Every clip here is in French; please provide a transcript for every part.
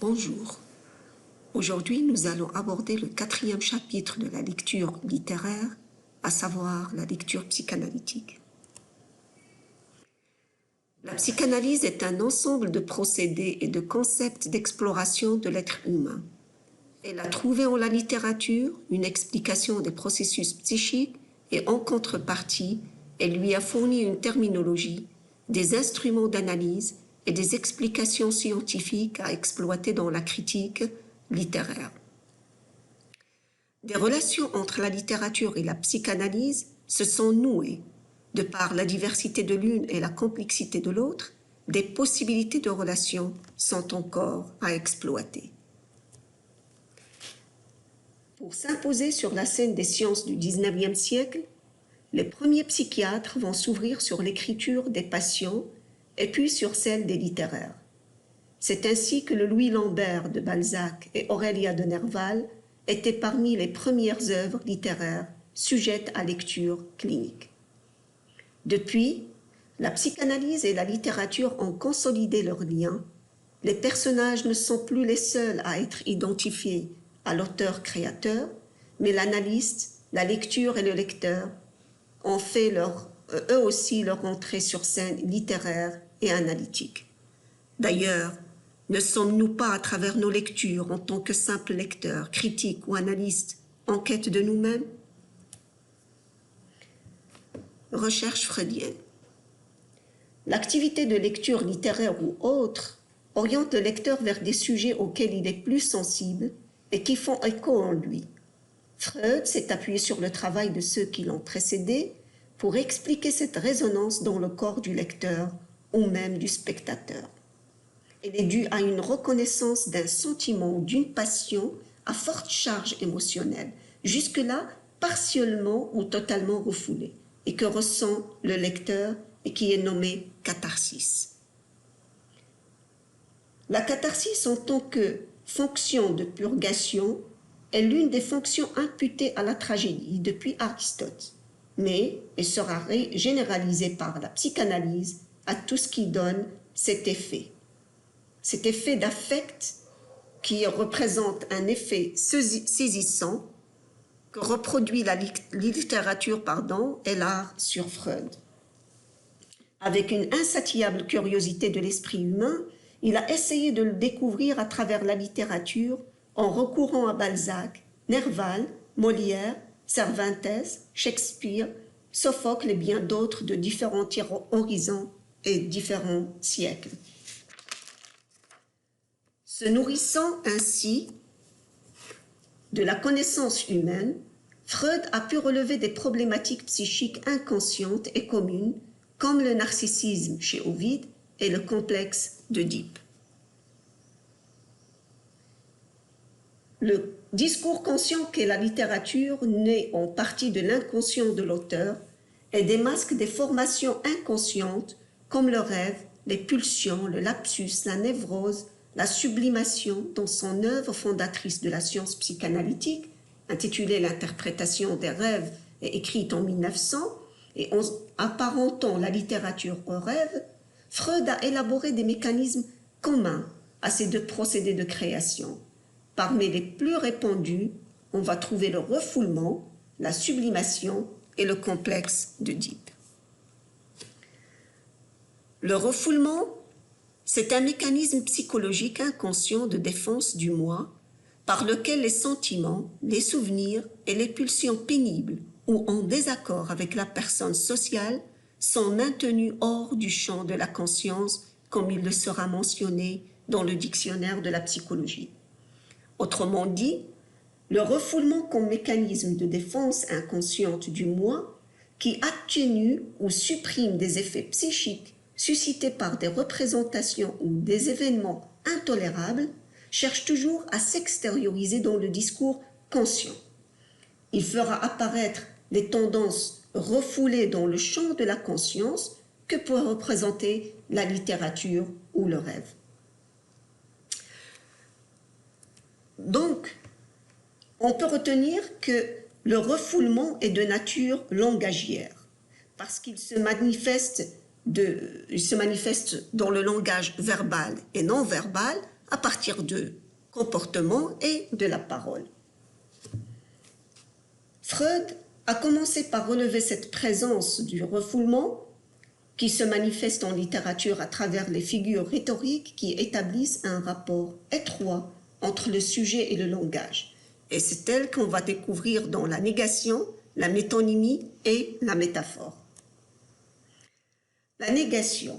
Bonjour. Aujourd'hui, nous allons aborder le 4e chapitre de la lecture littéraire, à savoir la lecture psychanalytique. La psychanalyse est un ensemble de procédés et de concepts d'exploration de l'être humain. Elle a trouvé en la littérature une explication des processus psychiques et en contrepartie, elle lui a fourni une terminologie, des instruments d'analyse et des explications scientifiques à exploiter dans la critique littéraire. Des relations entre la littérature et la psychanalyse se sont nouées, de par la diversité de l'une et la complexité de l'autre, des possibilités de relations sont encore à exploiter. Pour s'imposer sur la scène des sciences du XIXe siècle, les premiers psychiatres vont s'ouvrir sur l'écriture des patients et puis sur celle des littéraires. C'est ainsi que le Louis Lambert de Balzac et Aurélia de Nerval étaient parmi les premières œuvres littéraires sujettes à lecture clinique. Depuis, la psychanalyse et la littérature ont consolidé leurs liens. Les personnages ne sont plus les seuls à être identifiés à l'auteur-créateur, mais l'analyste, la lecture et le lecteur ont fait eux aussi leur entrée sur scène littéraire et analytique. D'ailleurs, ne sommes-nous pas, à travers nos lectures, en tant que simples lecteurs, critiques ou analystes, en quête de nous-mêmes? Recherche freudienne. L'activité de lecture littéraire ou autre oriente le lecteur vers des sujets auxquels il est plus sensible et qui font écho en lui. Freud s'est appuyé sur le travail de ceux qui l'ont précédé pour expliquer cette résonance dans le corps du lecteur ou même du spectateur. Elle est due à une reconnaissance d'un sentiment, d'une passion à forte charge émotionnelle, jusque-là partiellement ou totalement refoulée, et que ressent le lecteur et qui est nommée catharsis. La catharsis en tant que fonction de purgation est l'une des fonctions imputées à la tragédie depuis Aristote, mais elle sera généralisée par la psychanalyse à tout ce qui donne cet effet d'affect qui représente un effet saisissant que reproduit la littérature et l'art sur Freud. Avec une insatiable curiosité de l'esprit humain, il a essayé de le découvrir à travers la littérature en recourant à Balzac, Nerval, Molière, Cervantes, Shakespeare, Sophocle et bien d'autres de différents horizons et différents siècles. Se nourrissant ainsi de la connaissance humaine, Freud a pu relever des problématiques psychiques inconscientes et communes comme le narcissisme chez Ovide et le complexe d'Œdipe. Le discours conscient qu'est la littérature naît en partie de l'inconscient de l'auteur et démasque des formations inconscientes comme le rêve, les pulsions, le lapsus, la névrose, la sublimation dans son œuvre fondatrice de la science psychanalytique, intitulée L'interprétation des rêves et écrite en 1900, et en apparentant la littérature au rêve, Freud a élaboré des mécanismes communs à ces deux procédés de création. Parmi les plus répandus, on va trouver le refoulement, la sublimation et le complexe d'Œdipe. Le refoulement, c'est un mécanisme psychologique inconscient de défense du moi par lequel les sentiments, les souvenirs et les pulsions pénibles ou en désaccord avec la personne sociale sont maintenus hors du champ de la conscience, comme il le sera mentionné dans le dictionnaire de la psychologie. Autrement dit, le refoulement comme mécanisme de défense inconsciente du moi qui atténue ou supprime des effets psychiques suscités par des représentations ou des événements intolérables, cherche toujours à s'extérioriser dans le discours conscient. Il fera apparaître les tendances refoulées dans le champ de la conscience que peut représenter la littérature ou le rêve. Donc, on peut retenir que le refoulement est de nature langagière, parce qu'il se manifeste dans le langage verbal et non verbal à partir de comportement et de la parole. Freud a commencé par relever cette présence du refoulement qui se manifeste en littérature à travers les figures rhétoriques qui établissent un rapport étroit entre le sujet et le langage. Et c'est elle qu'on va découvrir dans la négation, la métonymie et la métaphore. La négation,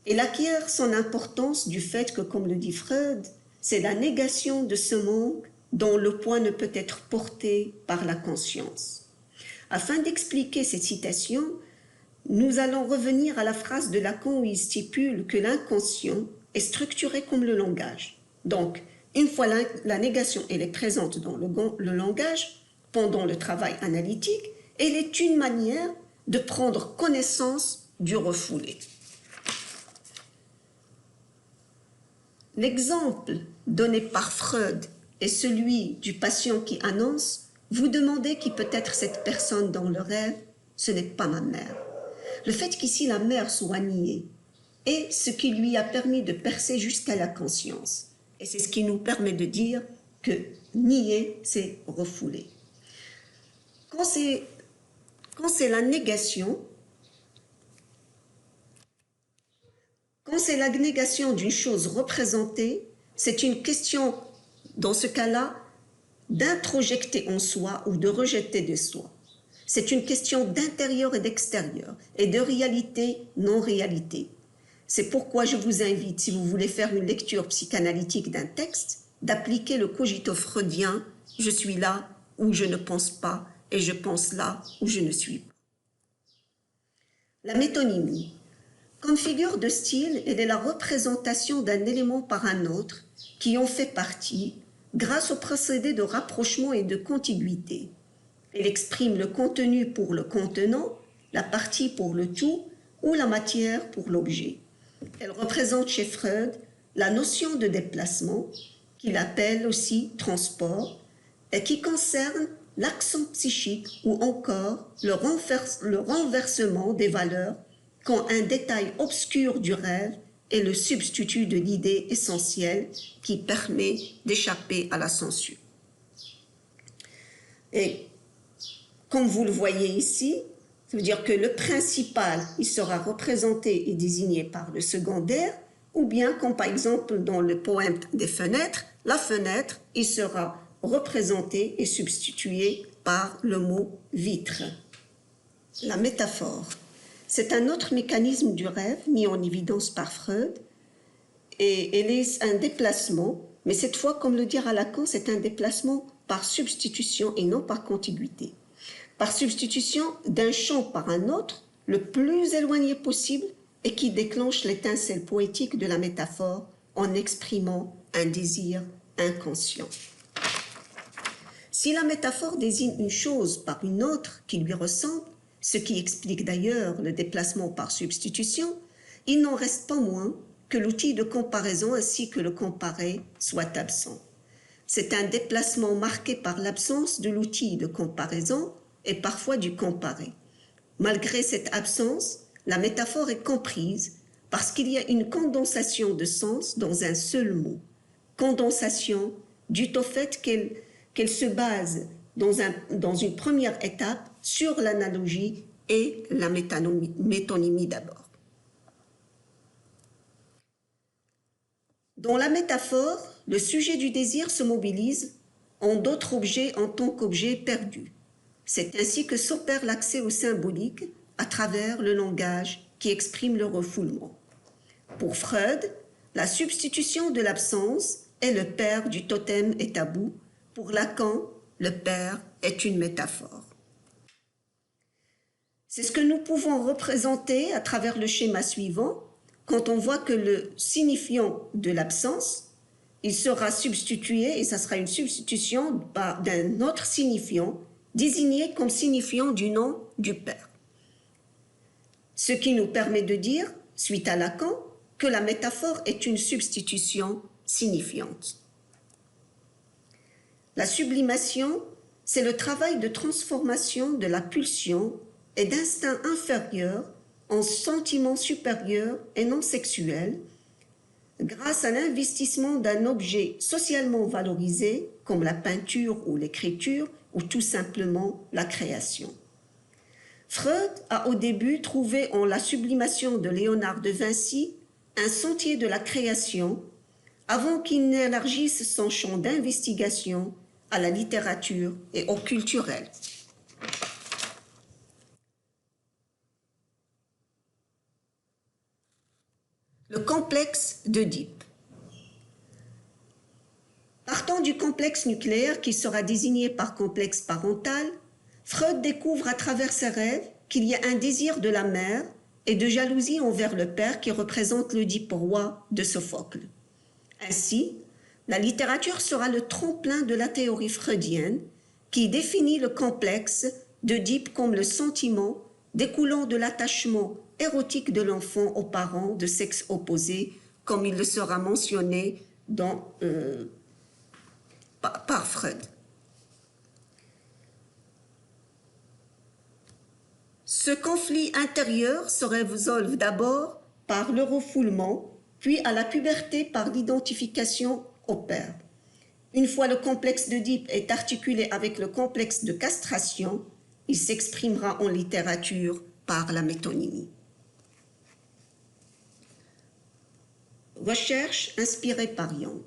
elle acquiert son importance du fait que, comme le dit Freud, c'est la négation de ce manque dont le poids ne peut être porté par la conscience. Afin d'expliquer cette citation, nous allons revenir à la phrase de Lacan où il stipule que l'inconscient est structuré comme le langage. Donc, une fois la négation elle est présente dans le langage, pendant le travail analytique, elle est une manière de prendre connaissance du refoulé. L'exemple donné par Freud est celui du patient qui annonce « Vous demandez qui peut être cette personne dans le rêve, ce n'est pas ma mère ». Le fait qu'ici la mère soit niée est ce qui lui a permis de percer jusqu'à la conscience. Et c'est ce qui nous permet de dire que nier, c'est refouler. Quand c'est la négation, d'une chose représentée, c'est une question, dans ce cas-là, d'introjecter en soi ou de rejeter de soi. C'est une question d'intérieur et d'extérieur et de réalité, non-réalité. C'est pourquoi je vous invite, si vous voulez faire une lecture psychanalytique d'un texte, d'appliquer le cogito freudien « je suis là où je ne pense pas et je pense là où je ne suis pas ». La métonymie. Comme figure de style, elle est la représentation d'un élément par un autre qui en fait partie grâce au procédé de rapprochement et de contiguïté. Elle exprime le contenu pour le contenant, la partie pour le tout ou la matière pour l'objet. Elle représente chez Freud la notion de déplacement, qu'il appelle aussi transport, et qui concerne l'accent psychique ou encore le renversement des valeurs quand un détail obscur du rêve est le substitut de l'idée essentielle qui permet d'échapper à la censure. Et comme vous le voyez ici, ça veut dire que le principal, il sera représenté et désigné par le secondaire, ou bien, comme par exemple dans le poème des fenêtres, la fenêtre, il sera représenté et substitué par le mot vitre. La métaphore, c'est un autre mécanisme du rêve mis en évidence par Freud, et elle est un déplacement, mais cette fois, comme le dira Lacan, c'est un déplacement par substitution et non par contiguïté. Par substitution d'un champ par un autre, le plus éloigné possible, et qui déclenche l'étincelle poétique de la métaphore en exprimant un désir inconscient. Si la métaphore désigne une chose par une autre qui lui ressemble, ce qui explique d'ailleurs le déplacement par substitution, il n'en reste pas moins que l'outil de comparaison ainsi que le comparé soit absent. C'est un déplacement marqué par l'absence de l'outil de comparaison et parfois du comparé. Malgré cette absence, la métaphore est comprise parce qu'il y a une condensation de sens dans un seul mot. Condensation due au fait qu'elle se base dans une première étape sur l'analogie et la métonymie d'abord. Dans la métaphore, le sujet du désir se mobilise en d'autres objets en tant qu'objet perdu. C'est ainsi que s'opère l'accès au symbolique à travers le langage qui exprime le refoulement. Pour Freud, la substitution de l'absence est le père du totem et tabou. Pour Lacan, le père est une métaphore. C'est ce que nous pouvons représenter à travers le schéma suivant, quand on voit que le signifiant de l'absence, il sera substitué, et ça sera une substitution d'un autre signifiant, désigné comme signifiant du nom du père. Ce qui nous permet de dire, suite à Lacan, que la métaphore est une substitution signifiante. La sublimation, c'est le travail de transformation de la pulsion et d'instinct inférieur en sentiment supérieur et non sexuel, grâce à l'investissement d'un objet socialement valorisé, comme la peinture ou l'écriture, ou tout simplement la création. Freud a au début trouvé en la sublimation de Léonard de Vinci un sentier de la création avant qu'il n'élargisse son champ d'investigation à la littérature et au culturel. Le complexe d'Œdipe. Partant du complexe nucléaire qui sera désigné par complexe parental, Freud découvre à travers ses rêves qu'il y a un désir de la mère et de jalousie envers le père qui représente l'Œdipe roi de Sophocle. Ainsi, la littérature sera le tremplin de la théorie freudienne qui définit le complexe d'Œdipe comme le sentiment découlant de l'attachement érotique de l'enfant aux parents de sexe opposé, comme il le sera mentionné par Freud. Ce conflit intérieur se résolve d'abord par le refoulement, puis à la puberté par l'identification au père. Une fois le complexe d'Œdipe est articulé avec le complexe de castration, il s'exprimera en littérature par la métonymie. Recherche inspirée par Jung.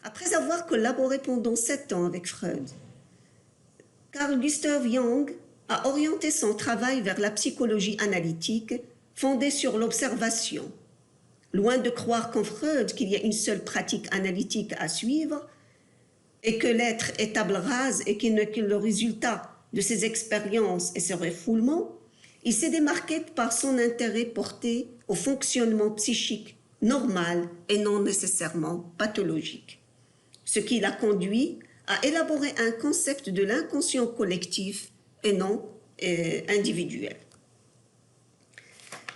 Après avoir collaboré pendant 7 ans avec Freud, Carl Gustav Jung a orienté son travail vers la psychologie analytique fondée sur l'observation. Loin de croire qu'en Freud qu'il y a une seule pratique analytique à suivre et que l'être est table rase et qu'il n'est que le résultat de ses expériences et ses refoulements, il s'est démarqué par son intérêt porté au fonctionnement psychique normal et non nécessairement pathologique, ce qui l'a conduit à élaborer un concept de l'inconscient collectif et non individuel.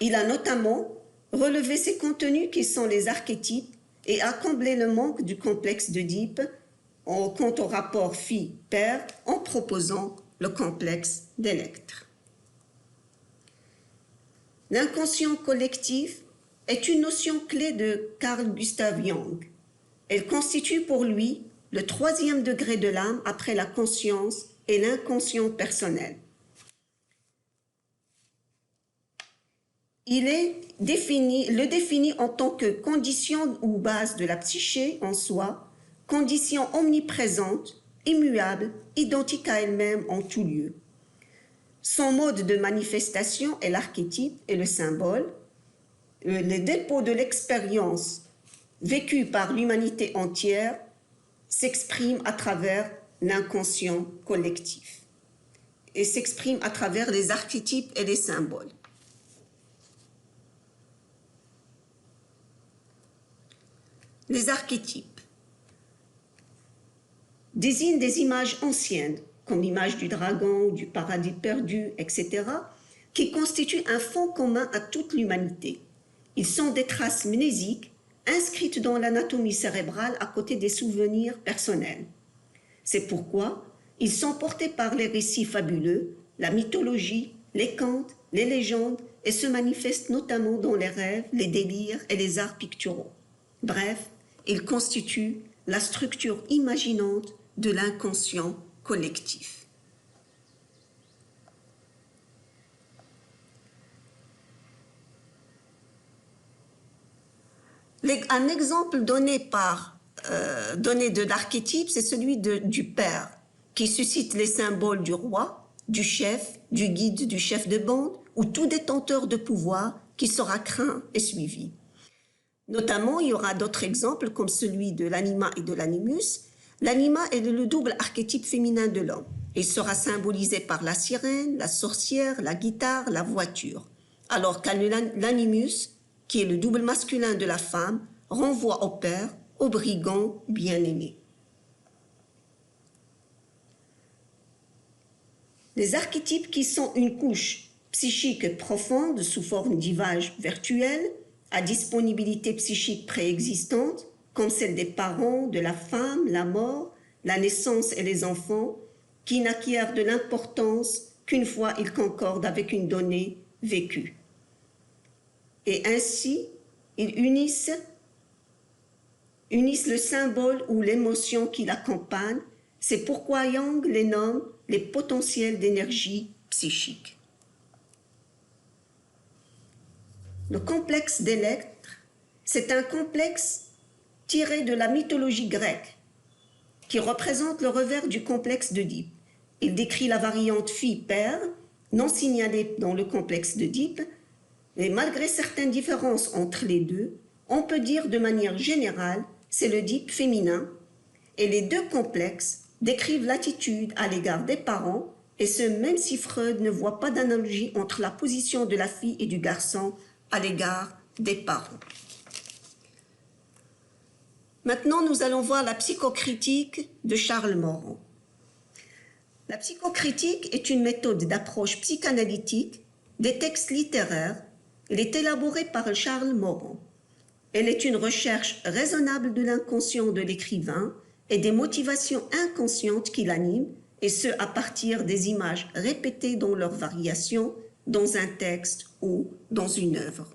Il a notamment relevé ces contenus qui sont les archétypes et a comblé le manque du complexe d'Œdipe quant au rapport fille-père en proposant le complexe d'Electre. L'inconscient collectif est une notion clé de Carl Gustav Jung. Elle constitue pour lui le 3e degré de l'âme après la conscience et l'inconscient personnel. Il le définit en tant que condition ou base de la psyché en soi, condition omniprésente, immuable, identique à elle-même en tout lieu. Son mode de manifestation est l'archétype et le symbole. Le dépôt de l'expérience vécue par l'humanité entière s'exprime à travers l'inconscient collectif et s'exprime à travers les archétypes et les symboles. Les archétypes désignent des images anciennes, comme l'image du dragon, du paradis perdu, etc., qui constituent un fond commun à toute l'humanité. Ils sont des traces mnésiques inscrites dans l'anatomie cérébrale à côté des souvenirs personnels. C'est pourquoi ils sont portés par les récits fabuleux, la mythologie, les contes, les légendes et se manifestent notamment dans les rêves, les délires et les arts picturaux. Bref, ils constituent la structure imaginante de l'inconscient collectif. Un exemple donné de l'archétype, c'est celui du père, qui suscite les symboles du roi, du chef, du guide, du chef de bande, ou tout détenteur de pouvoir qui sera craint et suivi. Notamment, il y aura d'autres exemples comme celui de l'anima et de l'animus. L'anima est le double archétype féminin de l'homme. Il sera symbolisé par la sirène, la sorcière, la guitare, la voiture. Alors que l'animus, qui est le double masculin de la femme, renvoie au père, au brigand bien-aimé. Les archétypes qui sont une couche psychique profonde sous forme d'image virtuelle, à disponibilité psychique préexistante, comme celle des parents, de la femme, la mort, la naissance et les enfants, qui n'acquièrent de l'importance qu'une fois ils concordent avec une donnée vécue. Et ainsi, ils unissent unissent le symbole ou l'émotion qui l'accompagne. C'est pourquoi Jung les nomme les potentiels d'énergie psychique. Le complexe d'Électre, c'est un complexe tiré de la mythologie grecque qui représente le revers du complexe d'Œdipe. Il décrit la variante fille-père non signalée dans le complexe d'Œdipe, et malgré certaines différences entre les deux, on peut dire de manière générale, c'est l'Œdipe féminin, et les deux complexes décrivent l'attitude à l'égard des parents, et ce même si Freud ne voit pas d'analogie entre la position de la fille et du garçon à l'égard des parents. Maintenant, nous allons voir la psychocritique de Charles Moran. La psychocritique est une méthode d'approche psychanalytique des textes littéraires. Elle est élaborée par Charles Moran. Elle est une recherche raisonnable de l'inconscient de l'écrivain et des motivations inconscientes qui l'animent, et ce à partir des images répétées dans leurs variations dans un texte ou dans une œuvre.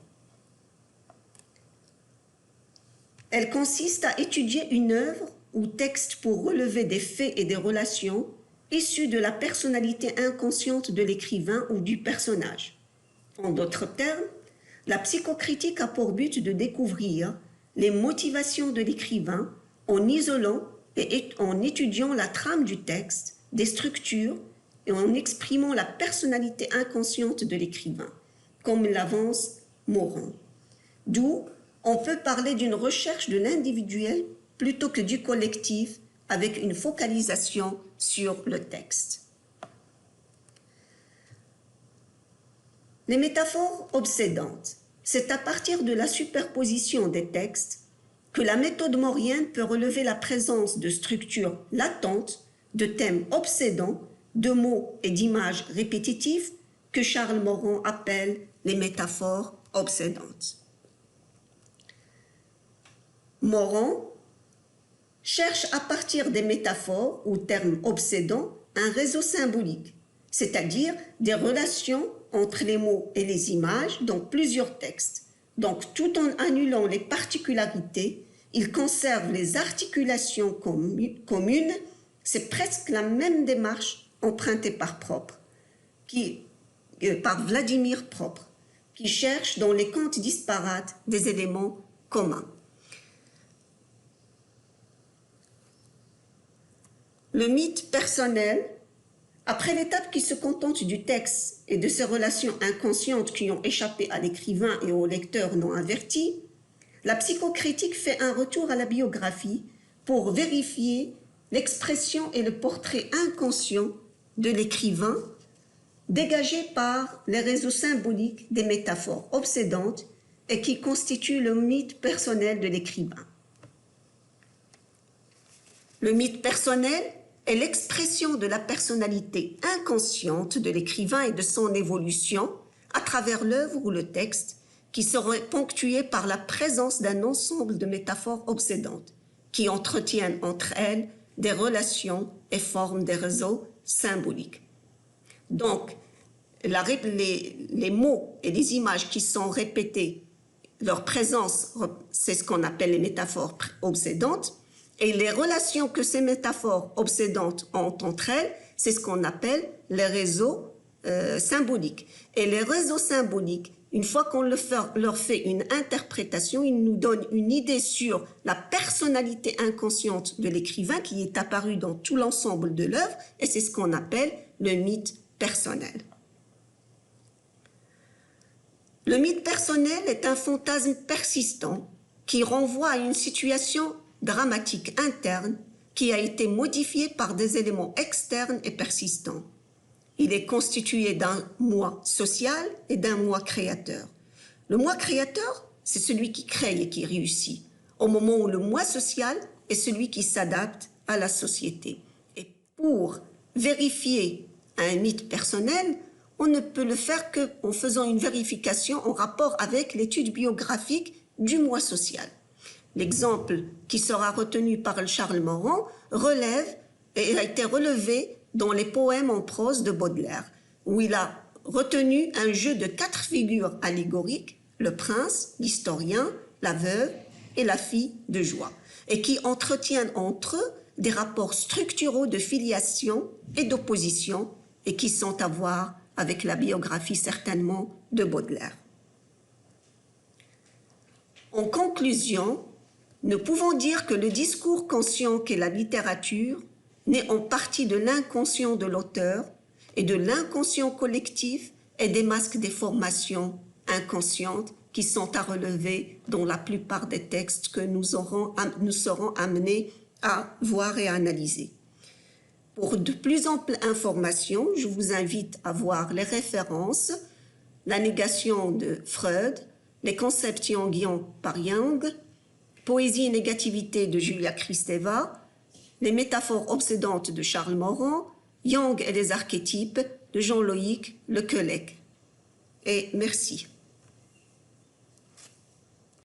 Elle consiste à étudier une œuvre ou texte pour relever des faits et des relations issus de la personnalité inconsciente de l'écrivain ou du personnage. En d'autres termes, la psychocritique a pour but de découvrir les motivations de l'écrivain en isolant et en étudiant la trame du texte, des structures et en exprimant la personnalité inconsciente de l'écrivain, comme l'avance Moran. D'où on peut parler d'une recherche de l'individuel plutôt que du collectif avec une focalisation sur le texte. Les métaphores obsédantes, c'est à partir de la superposition des textes que la méthode morienne peut relever la présence de structures latentes, de thèmes obsédants, de mots et d'images répétitives que Charles Moran appelle les métaphores obsédantes. Moran cherche à partir des métaphores ou termes obsédants un réseau symbolique, c'est-à-dire des relations entre les mots et les images dans plusieurs textes. Donc, tout en annulant les particularités, il conserve les articulations communes. C'est presque la même démarche empruntée par Vladimir Propre, qui cherche dans les contes disparates des éléments communs. Le mythe personnel, après l'étape qui se contente du texte et de ses relations inconscientes qui ont échappé à l'écrivain et au lecteur non averti, la psychocritique fait un retour à la biographie pour vérifier l'expression et le portrait inconscient de l'écrivain dégagé par les réseaux symboliques des métaphores obsédantes et qui constituent le mythe personnel de l'écrivain. Le mythe personnel est l'expression de la personnalité inconsciente de l'écrivain et de son évolution à travers l'œuvre ou le texte qui serait ponctué par la présence d'un ensemble de métaphores obsédantes qui entretiennent entre elles des relations et forment des réseaux symboliques. Donc, les mots et les images qui sont répétés, leur présence, c'est ce qu'on appelle les métaphores obsédantes, et les relations que ces métaphores obsédantes ont entre elles, c'est ce qu'on appelle les réseaux symboliques. Et les réseaux symboliques, une fois qu'on leur fait une interprétation, ils nous donnent une idée sur la personnalité inconsciente de l'écrivain qui est apparue dans tout l'ensemble de l'œuvre, et c'est ce qu'on appelle le mythe personnel. Le mythe personnel est un fantasme persistant qui renvoie à une situation dramatique interne qui a été modifiée par des éléments externes et persistants. Il est constitué d'un moi social et d'un moi créateur. Le moi créateur, c'est celui qui crée et qui réussit, au moment où le moi social est celui qui s'adapte à la société. Et pour vérifier un mythe personnel, on ne peut le faire qu'en faisant une vérification en rapport avec l'étude biographique du moi social. L'exemple qui sera retenu par Charles Moran relève et a été relevé dans les poèmes en prose de Baudelaire, où il a retenu un jeu de 4 figures allégoriques, le prince, l'historien, la veuve et la fille de joie, et qui entretiennent entre eux des rapports structuraux de filiation et d'opposition, et qui sont à voir avec la biographie certainement de Baudelaire. En conclusion, nous pouvons dire que le discours conscient qu'est la littérature naît en partie de l'inconscient de l'auteur et de l'inconscient collectif et démasque des formations inconscientes qui sont à relever dans la plupart des textes que nous serons amenés à voir et à analyser. Pour de plus amples informations, je vous invite à voir les références, la négation de Freud, les concepts jungiens par Jung, Poésie et négativité de Julia Kristeva, les métaphores obsédantes de Charles Morand, Jung et les archétypes de Jean-Loïc Lequelec. Et merci.